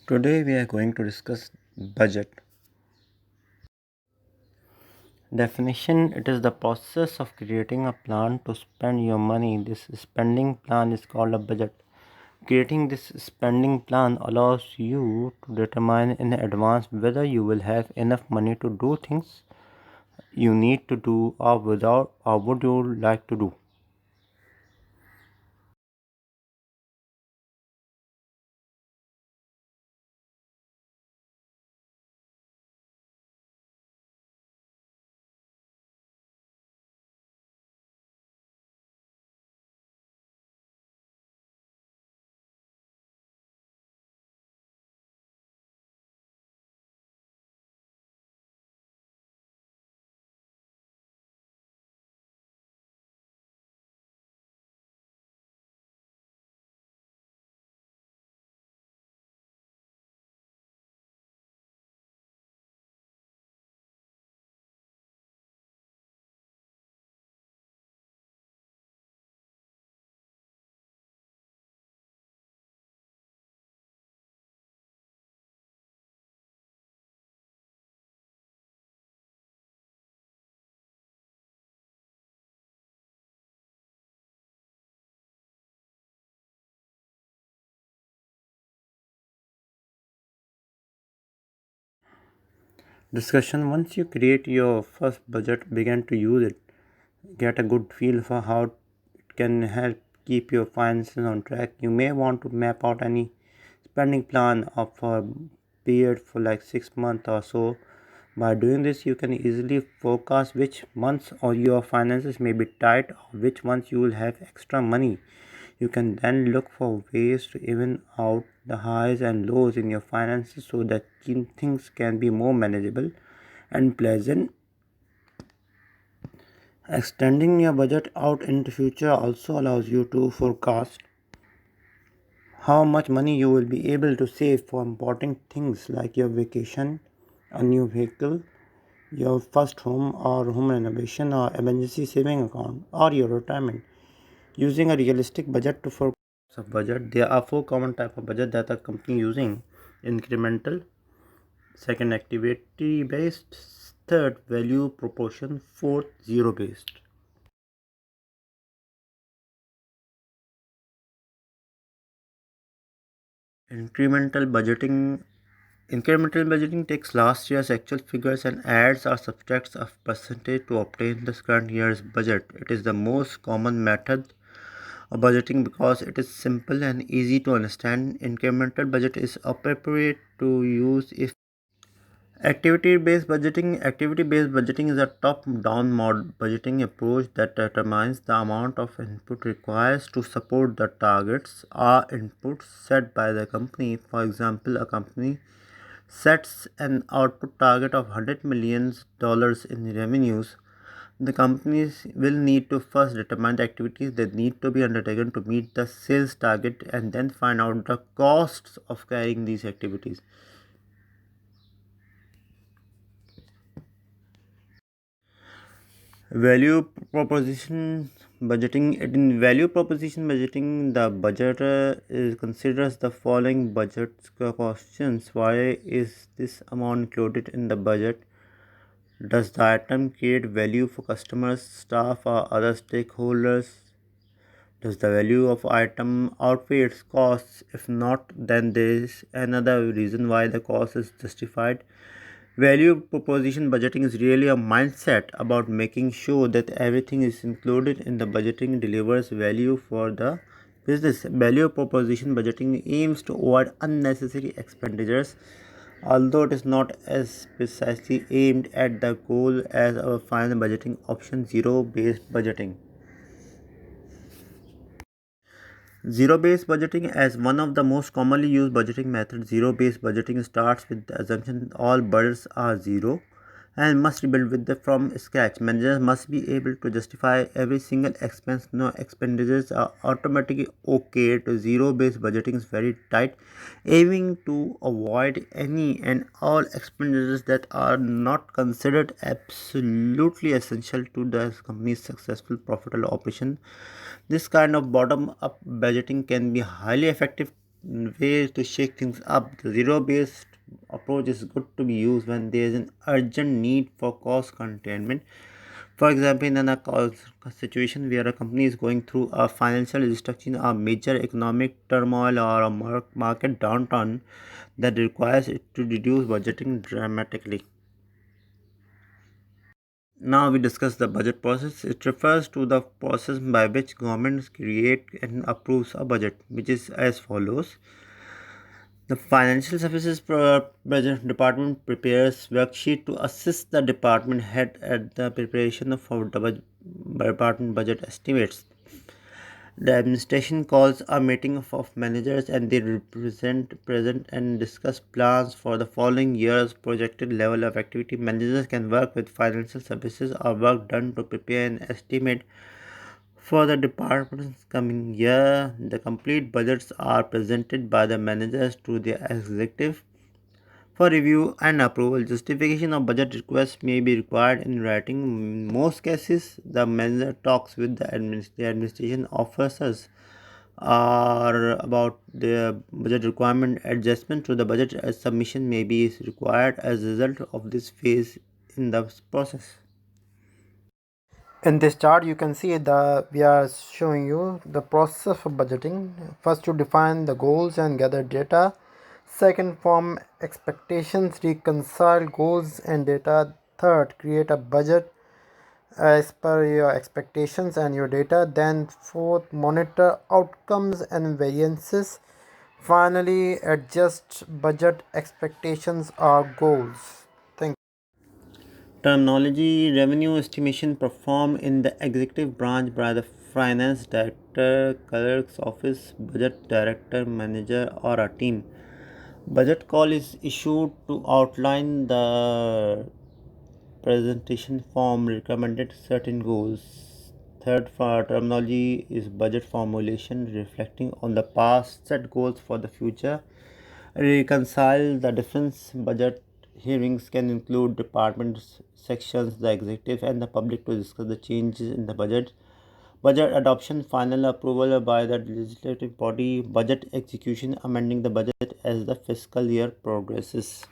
Today we are going to discuss budget. Definition: it is the process of creating a plan to spend your money. This spending plan is called a budget. Creating this spending plan allows you to determine in advance whether you will have enough money to do things you need to do or would you like to do. Discussion: once you create your first budget, begin to use it. Get a good feel for how it can help keep your finances on track. You may want to map out any spending plan of a period for like 6 months or so. By doing this, you can easily forecast which months or your finances may be tight or which months you will have extra money. You can then look for ways to even out the highs and lows in your finances so that things can be more manageable and pleasant. Extending your budget out into future also allows you to forecast how much money you will be able to save for important things like your vacation, a new vehicle, your first home or home renovation or emergency saving account or your retirement. Using a realistic budget to forecast of budget, there are four common type of budget that a company using: incremental, second activity based, third value proportion, fourth zero based. Incremental budgeting Incremental budgeting takes last year's actual figures and adds or subtracts a percentage to obtain the current year's budget. It is the most common method of budgeting because it is simple and easy to understand. Incremental budget is appropriate to use if activity based budgeting is a top down budgeting approach that determines the amount of input required to support the targets or inputs set by the company. For example, a company sets an output target of $100 million in revenues. The companies will need to first determine the activities that need to be undertaken to meet the sales target and then find out the costs of carrying these activities. Value proposition In value proposition budgeting, the budget considers the following budget questions: why is this amount included in the budget? Does the item create value for customers, staff, or other stakeholders? Does the value of item outweigh its costs? If not, then there is another reason why the cost is justified. Value proposition budgeting is really a mindset about making sure that everything is included in the budgeting delivers value for the business. Value proposition budgeting aims to avoid unnecessary expenditures, although it is not as precisely aimed at the goal as our final budgeting option, zero based budgeting. Zero based budgeting, as one of the most commonly used budgeting methods, zero based budgeting starts with the assumption that all budgets are zero and must be built from scratch. Managers must be able to justify every single expense. No expenditures are automatically okay. To zero based budgeting is very tight, aiming to avoid any and all expenditures that are not considered absolutely essential to the company's successful profitable operation. This kind of bottom up budgeting can be highly effective way to shake things up. The zero-based approach is good to be used when there is an urgent need for cost containment. For example, in a situation where a company is going through a financial restructuring, a major economic turmoil, or a market downturn that requires it to reduce budgeting dramatically. Now we discuss the budget process. It refers to the process by which governments create and approves a budget, which is as follows. The Financial Services Budget Department prepares worksheet to assist the department head at the preparation of the department budget estimates. The administration calls a meeting of managers and they present and discuss plans for the following year's projected level of activity. Managers can work with financial services or work done to prepare an estimate for the department's coming year. The complete budgets are presented by the managers to the executive for review and approval. Justification of budget requests may be required in writing. In most cases, the manager talks with the administration officers or about the budget requirement. Adjustment to the budget as submission may be required as a result of this phase in the process. In this chart, you can see we are showing you the process for budgeting. First, you define the goals and gather data. Second, form expectations, reconcile goals and data. Third, create a budget as per your expectations and your data. Then, fourth, monitor outcomes and variances. Finally, adjust budget expectations or goals. Thank Terminology: revenue estimation performed in the executive branch by the finance director, clerk's office, budget director, manager, or a team. Budget call is issued to outline the presentation form recommended certain goals. Third for terminology is budget formulation, reflecting on the past set goals for the future. Reconcile the difference. Budget hearings can include departments, sections, the executive, and the public to discuss the changes in the budget. Budget adoption, final approval by the legislative body. Budget execution, amending the budget as the fiscal year progresses.